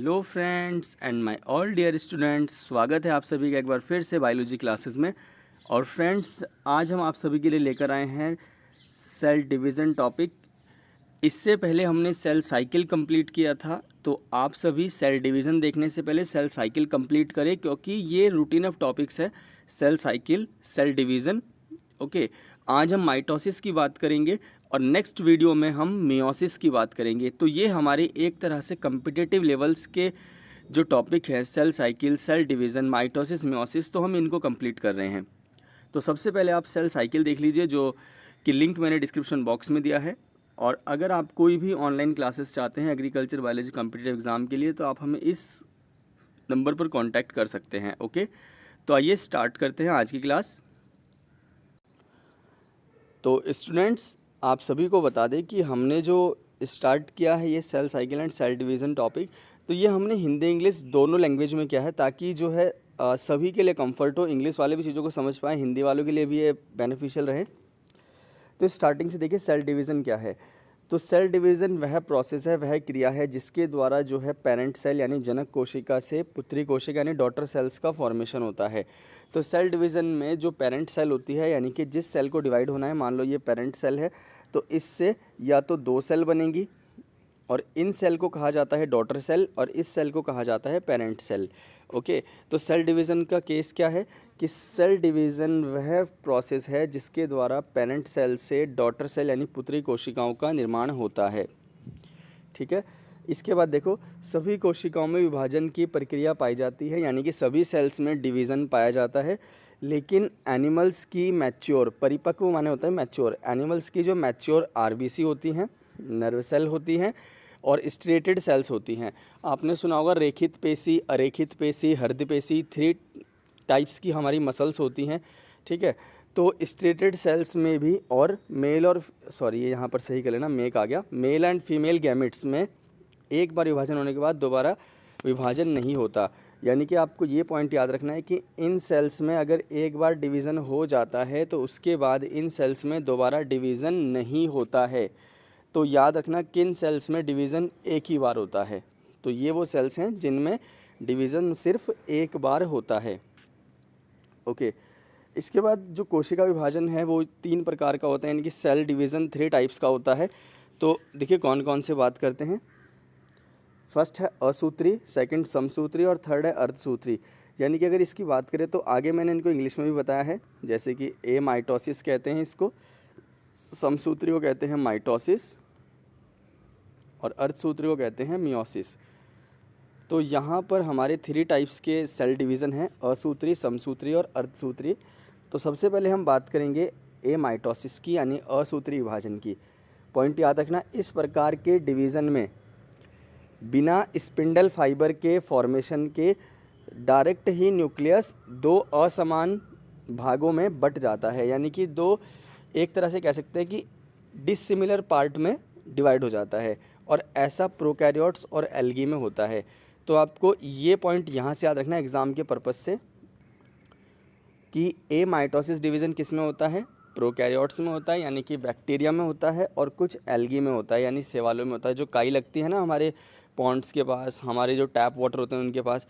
Hello friends and my all dear students, स्वागत है आप सभी का एक बार फिर से बायोलॉजी क्लासेस में। और फ्रेंड्स, आज हम आप सभी के लिए लेकर आए हैं सेल डिवीज़न टॉपिक। इससे पहले हमने सेल साइकिल कंप्लीट किया था, तो आप सभी सेल डिवीज़न देखने से पहले सेल साइकिल कंप्लीट करें, क्योंकि ये रूटीन ऑफ टॉपिक्स है, cell cycle, cell division. Okay, आज हम माइटोसिस की बात करेंगे और नेक्स्ट वीडियो में हम मियोसिस की बात करेंगे। तो ये हमारे एक तरह से कम्पिटिटिव लेवल्स के जो टॉपिक है, cell cycle, cell division, mitosis, meiosis, तो हम इनको कंप्लीट कर रहे हैं। तो सबसे पहले आप सेल साइकिल देख लीजिए, जो कि लिंक मैंने डिस्क्रिप्शन बॉक्स में दिया है। और अगर आप कोई भी ऑनलाइन क्लासेस चाहते हैं एग्रीकल्चर बायोलॉजी कम्पिटिटिव एग्ज़ाम के लिए, तो आप हमें इस नंबर पर कॉन्टैक्ट कर सकते हैं। ओके, तो आइए स्टार्ट करते हैं आज की क्लास। तो स्टूडेंट्स, आप सभी को बता दें कि हमने जो स्टार्ट किया है ये cell cycle and cell division topic, तो ये हमने हिंदी इंग्लिश दोनों लैंग्वेज में किया है, ताकि जो है सभी के लिए कंफर्ट हो, इंग्लिश वाले भी चीज़ों को समझ पाएँ, हिंदी वालों के लिए भी ये बेनिफिशियल रहे। तो स्टार्टिंग से देखिए, सेल डिवीज़न क्या है। तो सेल डिवीज़न वह प्रोसेस है, वह क्रिया है जिसके द्वारा जो है पेरेंट सेल यानी जनक कोशिका से पुत्री कोशिका यानी डॉटर सेल्स का फॉर्मेशन होता है। तो सेल डिवीज़न में जो पेरेंट सेल होती है, यानी कि जिस सेल को डिवाइड होना है, मान लो ये पेरेंट सेल है, तो इससे या तो दो सेल बनेंगी और इन सेल को कहा जाता है डॉटर सेल और इस सेल को कहा जाता है पेरेंट सेल। ओके, तो सेल डिवीज़न का केस क्या है कि सेल डिवीज़न वह प्रोसेस है जिसके द्वारा पेरेंट सेल से डॉटर सेल यानी पुत्री कोशिकाओं का निर्माण होता है। ठीक है, इसके बाद देखो, सभी कोशिकाओं में विभाजन की प्रक्रिया पाई जाती है, यानी कि सभी सेल्स में डिवीज़न पाया जाता है। लेकिन एनिमल्स की मैच्योर, परिपक्व माने होता है मैच्योर, एनिमल्स की जो मैच्योर आरबीसी होती हैं, नर्व सेल होती हैं और स्ट्रेटेड सेल्स होती हैं। आपने सुना होगा रेखित पेशी, अरेखित पेशी, हृदय पेशी, 3 टाइप्स की हमारी मसल्स होती हैं। ठीक है, तो स्ट्रेटेड सेल्स में भी और मेल और सॉरी ये यहाँ पर सही कर लेना, मेक आ गया, मेल एंड फीमेल गैमेट्स में एक बार विभाजन होने के बाद दोबारा विभाजन नहीं होता। यानी कि आपको ये पॉइंट याद रखना है कि इन सेल्स में अगर एक बार डिवीज़न हो जाता है तो उसके बाद इन सेल्स में दोबारा डिवीज़न नहीं होता है। तो याद रखना, किन सेल्स में डिवीज़न एक ही बार होता है। तो ये वो सेल्स हैं जिनमें डिवीज़न सिर्फ एक बार होता है। ओके, इसके बाद जो कोशिका विभाजन है वो 3 प्रकार का होता है, यानी कि सेल डिवीज़न 3 टाइप्स का होता है। तो देखिए कौन कौन से बात करते हैं। फर्स्ट है असूत्री, सेकंड समसूत्री और थर्ड है अर्धसूत्री। यानी कि अगर इसकी बात करें तो आगे मैंने इनको इंग्लिश में भी बताया है, जैसे कि ए माइटोसिस कहते हैं इसको, समसूत्री को कहते हैं माइटोसिस और अर्धसूत्री को कहते हैं मियोसिस। तो यहाँ पर हमारे 3 टाइप्स के सेल डिवीज़न हैं, असूत्री, समसूत्री और अर्धसूत्री। तो सबसे पहले हम बात करेंगे ए माइटोसिस की, यानी असूत्री विभाजन की। पॉइंट याद रखना, इस प्रकार के डिवीज़न में बिना स्पिंडल फाइबर के फॉर्मेशन के डायरेक्ट ही न्यूक्लियस 2 असमान भागों में बट जाता है, यानी कि 2 एक तरह से कह सकते हैं कि डिसिमिलर पार्ट में डिवाइड हो जाता है। और ऐसा प्रोकैरियोट्स और एल्गी में होता है। तो आपको ये पॉइंट यहाँ से याद रखना एग्ज़ाम के पर्पज़ से कि ए माइटोसिस डिवीज़न किस में होता है, प्रोकैरियोट्स में होता है, यानी कि बैक्टीरिया में होता है, और कुछ एल्गी में होता है, यानी शैवालों में होता है, जो काई लगती है ना हमारे पॉन्ड्स के पास, हमारे जो टैप वाटर होते हैं उनके पास।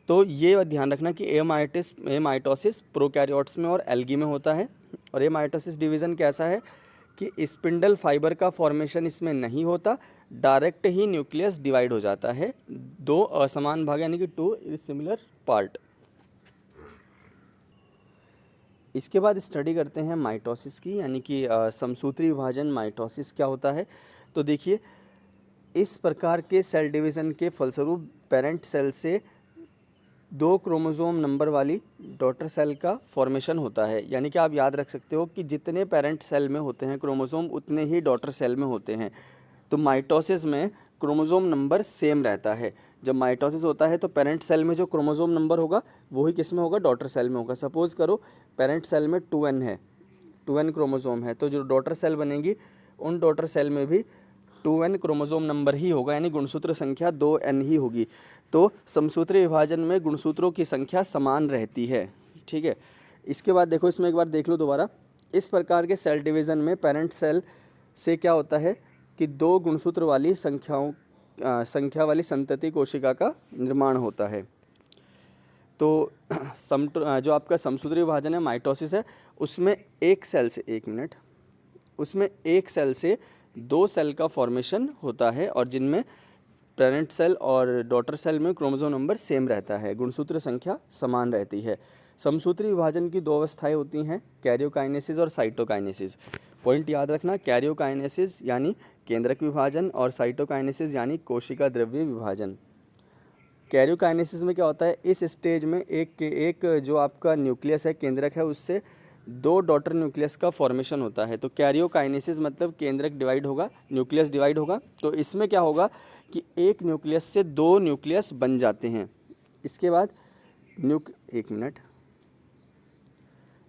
तो ये ध्यान रखना कि ए माइटोसिस प्रोकैरियोट्स में और एल्गी में होता है। और ए माइटोसिस डिवीज़न कैसा है कि स्पिंडल फाइबर का फॉर्मेशन इसमें नहीं होता, डायरेक्ट ही न्यूक्लियस डिवाइड हो जाता है 2 असमान भाग, यानी कि 2 सिमिलर पार्ट। इसके बाद स्टडी करते हैं माइटोसिस की, यानी कि समसूत्री विभाजन माइटोसिस क्या होता है। तो देखिए, इस प्रकार के सेल डिवीज़न के फलस्वरूप पेरेंट सेल से 2 क्रोमोसोम नंबर वाली डॉटर सेल का फॉर्मेशन होता है। यानी कि आप याद रख सकते हो कि जितने पेरेंट सेल में होते हैं क्रोमोसोम, उतने ही डॉटर सेल में होते हैं। तो माइटोसिस में क्रोमोसोम नंबर सेम रहता है। जब माइटोसिस होता है तो पेरेंट सेल में जो क्रोमोसोम नंबर होगा वही किस में होगा, डॉटर सेल में होगा। सपोज़ करो पेरेंट सेल में 2n है, 2n क्रोमोसोम है, तो जो डॉटर सेल बनेगी उन डॉटर सेल में भी 2n क्रोमोसोम नंबर ही होगा, यानी गुणसूत्र संख्या 2n ही होगी। तो समसूत्री विभाजन में गुणसूत्रों की संख्या समान रहती है। ठीक है, इसके बाद देखो, इसमें एक बार देख लो दोबारा। इस प्रकार के सेल डिवीज़न में पेरेंट सेल से क्या होता है कि 2 गुणसूत्र वाली संख्याओं संख्या वाली संतति कोशिका का निर्माण होता है। तो जो आपका समसूत्री विभाजन है, माइटोसिस है, उसमें एक सेल से, एक मिनट, उसमें एक सेल से दो सेल का फॉर्मेशन होता है और जिनमें पेरेंट सेल और डॉटर सेल में क्रोमोसोम नंबर सेम रहता है, गुणसूत्र संख्या समान रहती है। समसूत्री विभाजन की दो अवस्थाएं होती हैं, कैरियोकाइनेसिस और साइटोकाइनेसिस। पॉइंट याद रखना, कैरियोकाइनेसिस यानी केंद्रक विभाजन और साइटोकाइनेसिस यानी कोशिका द्रव्य विभाजन। कैरियोकाइनेसिस में क्या होता है, इस स्टेज में एक जो आपका न्यूक्लियस है, केंद्रक है, उससे दो डॉटर न्यूक्लियस का फॉर्मेशन होता है। तो कैरियोकाइनेसिस मतलब केंद्रक डिवाइड होगा, न्यूक्लियस डिवाइड होगा। तो इसमें क्या होगा कि एक न्यूक्लियस से दो न्यूक्लियस बन जाते हैं। इसके बाद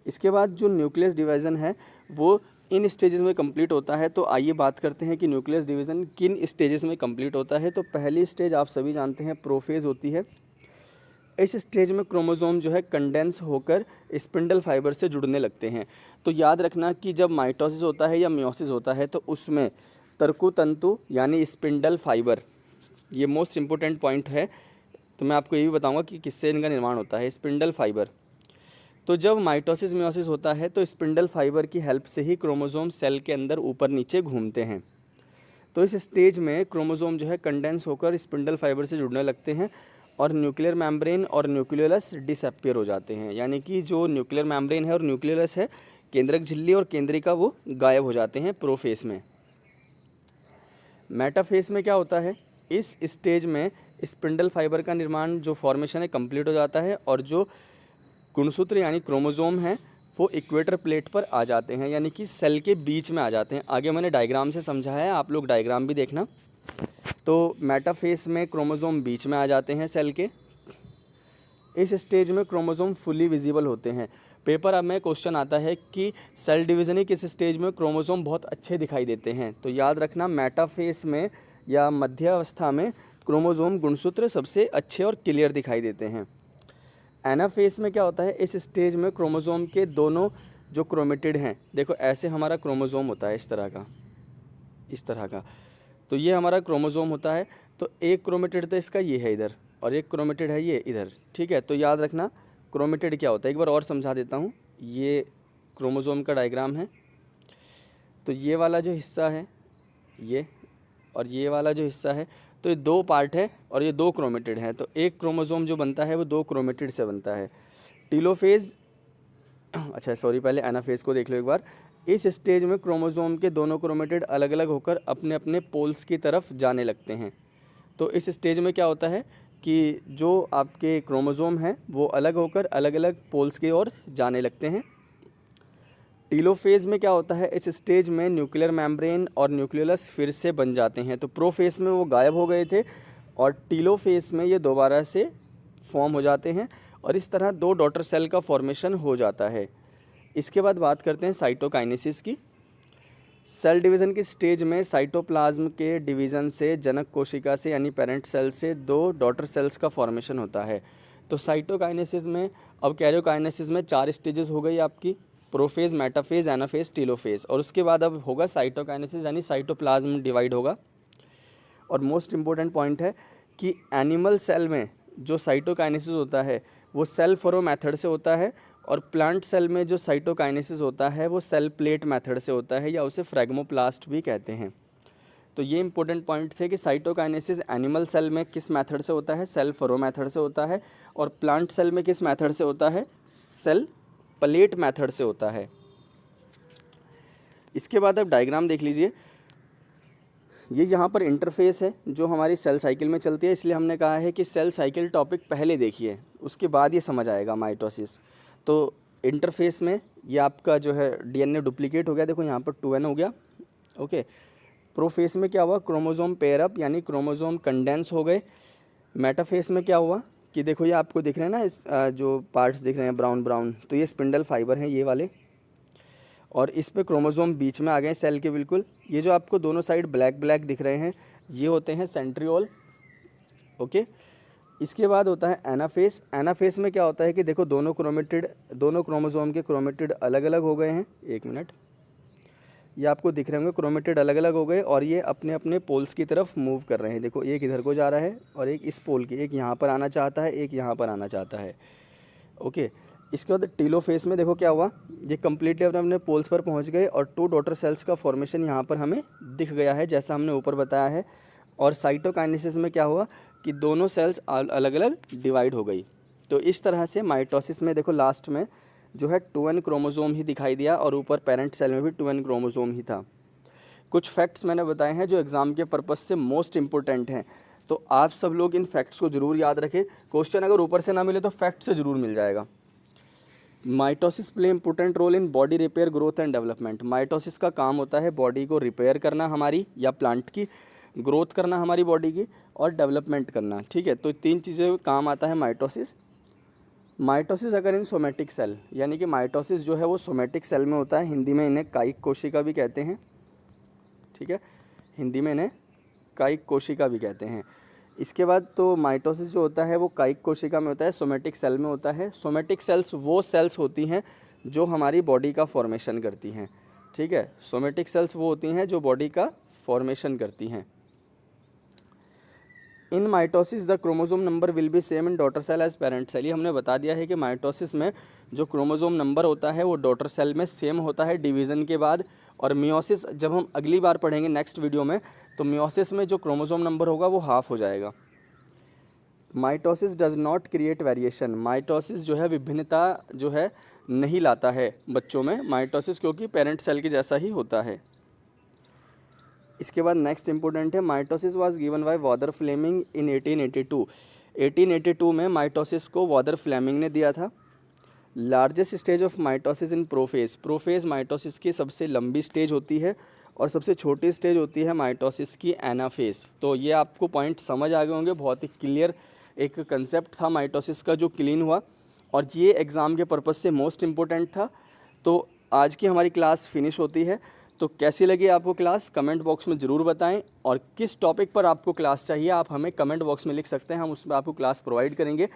इसके बाद जो न्यूक्लियस डिवीज़न है वो इन स्टेजेस में कंप्लीट होता है। तो आइए बात करते हैं कि न्यूक्लियस डिवीज़न किन स्टेजेस में कंप्लीट होता है। तो पहली स्टेज आप सभी जानते हैं, प्रोफेज होती है। इस स्टेज में क्रोमोसोम जो है कंडेंस होकर स्पिंडल फाइबर से जुड़ने लगते हैं। तो याद रखना कि जब माइटोसिस होता है या मियोसिस होता है तो उसमें तर्कुतंतु यानी स्पिंडल फाइबर, ये मोस्ट इम्पोर्टेंट पॉइंट है। तो मैं आपको ये भी बताऊंगा कि किससे इनका निर्माण होता है, स्पिंडल फाइबर। तो जब माइटोसिस मियोसिस होता है तो स्पिंडल फाइबर की हेल्प से ही क्रोमोसोम सेल के अंदर ऊपर नीचे घूमते हैं। तो इस स्टेज में क्रोमोसोम जो है कंडेंस होकर स्पिंडल फाइबर से जुड़ने लगते हैं और न्यूक्लियर मेम्ब्रेन और न्यूक्लियोलस डिसअपीयर हो जाते हैं। यानी कि जो न्यूक्लियर मेम्ब्रेन है और न्यूक्लियोलस है, केंद्रक झिल्ली और केंद्रिका, वो गायब हो जाते हैं प्रोफेस में। मेटाफेस में क्या होता है, इस स्टेज में स्पिंडल फाइबर का निर्माण जो फॉर्मेशन है कंप्लीट हो जाता है और जो गुणसूत्र यानी क्रोमोसोम हैं वो इक्वेटर प्लेट पर आ जाते हैं, यानी कि सेल के बीच में आ जाते हैं। आगे मैंने डायग्राम से समझाया है, आप लोग डायग्राम भी देखना। तो मेटाफेस में क्रोमोसोम बीच में आ जाते हैं सेल के। इस स्टेज में क्रोमोसोम फुली विजिबल होते हैं। पेपर अब में क्वेश्चन आता है कि सेल डिवीजन किस स्टेज में क्रोमोसोम बहुत अच्छे दिखाई देते हैं। तो याद रखना, मेटाफेस में या मध्य अवस्था में क्रोमोसोम गुणसूत्र सबसे अच्छे और क्लियर दिखाई देते हैं। एनाफेस में क्या होता है, इस स्टेज में क्रोमोसोम के दोनों जो क्रोमेटिड हैं, देखो ऐसे हमारा क्रोमोसोम होता है, इस तरह का। तो ये हमारा क्रोमोसोम होता है। तो एक क्रोमेटिड तो इसका ये है इधर और एक क्रोमेटिड है ये इधर, ठीक है। तो याद रखना क्रोमेटिड क्या होता है, एक बार और समझा देता हूँ। ये क्रोमोसोम का डायग्राम है। तो ये वाला जो हिस्सा है ये, और ये वाला जो हिस्सा है, तो ये दो पार्ट है और ये दो क्रोमेटिड हैं। तो एक क्रोमोसोम जो बनता है वो दो क्रोमेटिड से बनता है। टीलोफेज, अच्छा सॉरी, पहले एनाफेज को देख लो एक बार। इस स्टेज में क्रोमोसोम के दोनों क्रोमेटिड अलग अलग होकर अपने अपने पोल्स की तरफ जाने लगते हैं। तो इस स्टेज में क्या होता है कि जो आपके क्रोमोसोम हैं वो अलग होकर अलग अलग पोल्स की ओर जाने लगते हैं। टीलोफेज में क्या होता है, इस स्टेज में न्यूक्लियर मेम्ब्रेन और न्यूक्लियोलस फिर से बन जाते हैं। तो प्रोफेज में वो गायब हो गए थे और टीलोफेज में ये दोबारा से फॉर्म हो जाते हैं और इस तरह दो डॉटर सेल का फॉर्मेशन हो जाता है। इसके बाद बात करते हैं साइटोकाइनेसिस की। सेल डिवीज़न की स्टेज में साइटोप्लाज्म के डिवीज़न से जनक कोशिका से यानी पेरेंट सेल से दो डॉटर सेल्स का फॉर्मेशन होता है। तो साइटोकाइनेसिस में, अब कैरियोकाइनेसिस में 4 स्टेजेस हो गई आपकी, प्रोफेज, मेटाफेज, एनाफेज, टीलोफेज। और उसके बाद अब होगा साइटोकाइनेसिस यानी साइटोप्लाज्म डिवाइड होगा। और मोस्ट इम्पोर्टेंट पॉइंट है कि एनिमल सेल में जो साइटोकाइनेसिस होता है वो सेल फरो मेथड से होता है और प्लांट सेल में जो साइटोकाइनेसिस होता है वो सेल प्लेट मेथड से होता है या उसे फ्रैगमोप्लास्ट भी कहते हैं। तो ये इंपॉर्टेंट पॉइंट थे कि साइटोकाइनेसिस एनिमल सेल में किस मेथड से होता है, सेल फरो मेथड से होता है, और प्लांट सेल में किस मेथड से होता है, सेल प्लेट मेथड से होता है। इसके बाद अब डायग्राम देख लीजिए। ये यहाँ पर इंटरफेस है जो हमारी सेल साइकिल में चलती है, इसलिए हमने कहा है कि सेल साइकिल टॉपिक पहले देखिए, उसके बाद ये समझ आएगा माइटोसिस। तो इंटरफेस में ये आपका जो है डीएनए डुप्लीकेट हो गया, देखो यहाँ पर 2n हो गया, ओके। प्रोफेस में क्या हुआ, क्रोमोसोम पेयर अप यानी क्रोमोसोम कंडेंस हो गए। मेटाफेस में क्या हुआ कि देखो ये आपको दिख रहे हैं ना, इस जो पार्ट्स दिख रहे हैं ब्राउन ब्राउन, तो ये स्पिंडल फाइबर हैं ये वाले, और इस पे क्रोमोसोम बीच में आ गए सेल के बिल्कुल। ये जो आपको दोनों साइड ब्लैक ब्लैक दिख रहे हैं ये होते हैं सेंट्रियोल, ओके। इसके बाद होता है एनाफेस। एनाफेस में क्या होता है कि देखो दोनों क्रोमोसोम के क्रोमेटिड अलग अलग हो गए हैं, एक मिनट, ये आपको दिख रहे होंगे क्रोमेटिड अलग अलग हो गए और ये अपने अपने पोल्स की तरफ मूव कर रहे हैं। देखो एक इधर को जा रहा है और एक इस पोल की, एक यहाँ पर आना चाहता है, एक यहाँ पर आना चाहता है। ओके, इसके बाद टीलोफेज में देखो क्या हुआ, ये कम्प्लीटली अपने अपने पोल्स पर पहुँच गए और 2 डॉटर सेल्स का फॉर्मेशन यहाँ पर हमें दिख गया है जैसा हमने ऊपर बताया है। और साइटोकाइनेसिस में क्या हुआ कि दोनों सेल्स अलग अलग डिवाइड हो गई। तो इस तरह से माइटोसिस में देखो लास्ट में जो है 2n क्रोमोसोम ही दिखाई दिया और ऊपर पेरेंट सेल में भी 2n क्रोमोसोम ही था। कुछ फैक्ट्स मैंने बताए हैं जो एग्ज़ाम के पर्पस से मोस्ट इंपॉर्टेंट हैं, तो आप सब लोग इन फैक्ट्स को ज़रूर याद रखें। क्वेश्चन अगर ऊपर से ना मिले तो फैक्ट से ज़रूर मिल जाएगा। Mitosis play important role in body repair, growth and development. Mitosis का काम होता है बॉडी को रिपेयर करना हमारी या प्लांट की, ग्रोथ करना हमारी बॉडी की, और डेवलपमेंट करना। ठीक है, तो 3 चीज़ें काम आता है माइटोसिस। माइटोसिस अगर इन सोमेटिक सेल, यानी कि माइटोसिस जो है वो सोमेटिक सेल में होता है, हिंदी में इन्हें कायिक कोशिका भी कहते हैं। ठीक है, हिंदी में इन्हें कायिक कोशिका भी कहते हैं। इसके बाद तो माइटोसिस जो होता है वो कायिक कोशिका में होता है, सोमेटिक सेल में होता है। सोमेटिक सेल्स वो सेल्स होती हैं जो हमारी बॉडी का फॉर्मेशन करती हैं। ठीक है, सोमेटिक सेल्स वो होती हैं जो बॉडी का फॉर्मेशन करती हैं। In mitosis the chromosome number will be same in daughter cell as parent cell. ये हमने बता दिया है कि माइटोसिस में जो क्रोमोसोम नंबर होता है वो डॉटर सेल में सेम होता है डिवीज़न के बाद। और मियोसिस जब हम अगली बार पढ़ेंगे नेक्स्ट वीडियो में, तो मियोसिस में जो क्रोमोसोम नंबर होगा वो हाफ हो जाएगा। Mitosis does not create variation. Mitosis जो है विभिन्नता जो है नहीं लाता है बच्चों में माइटोसिस, क्योंकि पेरेंट सेल के जैसा ही होता है। इसके बाद नेक्स्ट इंपॉर्टेंट है, mitosis was given by Walther Flemming in 1882। 1882 में माइटोसिस को वॉदर फ्लेमिंग ने दिया था। Largest stage of mitosis in prophase. Prophase mitosis की सबसे लंबी स्टेज होती है और सबसे छोटी स्टेज होती है माइटोसिस की एनाफेज। तो ये आपको पॉइंट समझ आ गए होंगे, बहुत ही क्लियर एक कंसेप्ट था माइटोसिस का जो क्लीन हुआ, और ये एग्ज़ाम के पर्पज़ से मोस्ट इम्पोर्टेंट था। तो आज की हमारी क्लास फिनिश होती है। तो कैसी लगी आपको क्लास, कमेंट बॉक्स में ज़रूर बताएं, और किस टॉपिक पर आपको क्लास चाहिए आप हमें कमेंट बॉक्स में लिख सकते हैं, हम उसमें आपको क्लास प्रोवाइड करेंगे।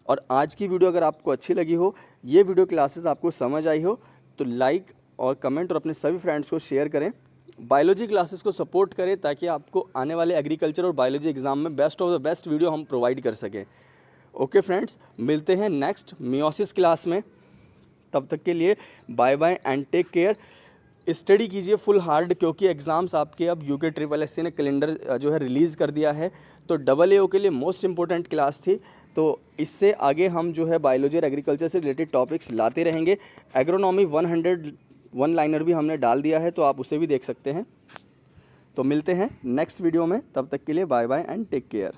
और आज की वीडियो अगर आपको अच्छी लगी हो, ये वीडियो क्लासेस आपको समझ आई हो, तो लाइक और कमेंट और अपने सभी फ्रेंड्स को शेयर करें। बायोलॉजी क्लासेस को सपोर्ट करें ताकि आपको आने वाले एग्रीकल्चर और बायोलॉजी एग्ज़ाम में best of the best video हम प्रोवाइड कर सकें। ओके फ्रेंड्स, मिलते हैं नेक्स्ट मियोसिस क्लास में। तब तक के लिए bye bye and take care. Study कीजिए फुल हार्ड, क्योंकि एग्ज़ाम्स आपके अब यूके SSS ने कैलेंडर जो है रिलीज़ कर दिया है। तो AAO के लिए मोस्ट इंपॉर्टेंट क्लास थी। तो इससे आगे हम जो है बायोलॉजी और एग्रीकल्चर से रिलेटेड टॉपिक्स लाते रहेंगे। एग्रोनॉमी 101 लाइनर भी हमने डाल दिया है, तो आप उसे भी देख सकते हैं। तो मिलते हैं नेक्स्ट वीडियो में, तब तक के लिए bye bye and take care.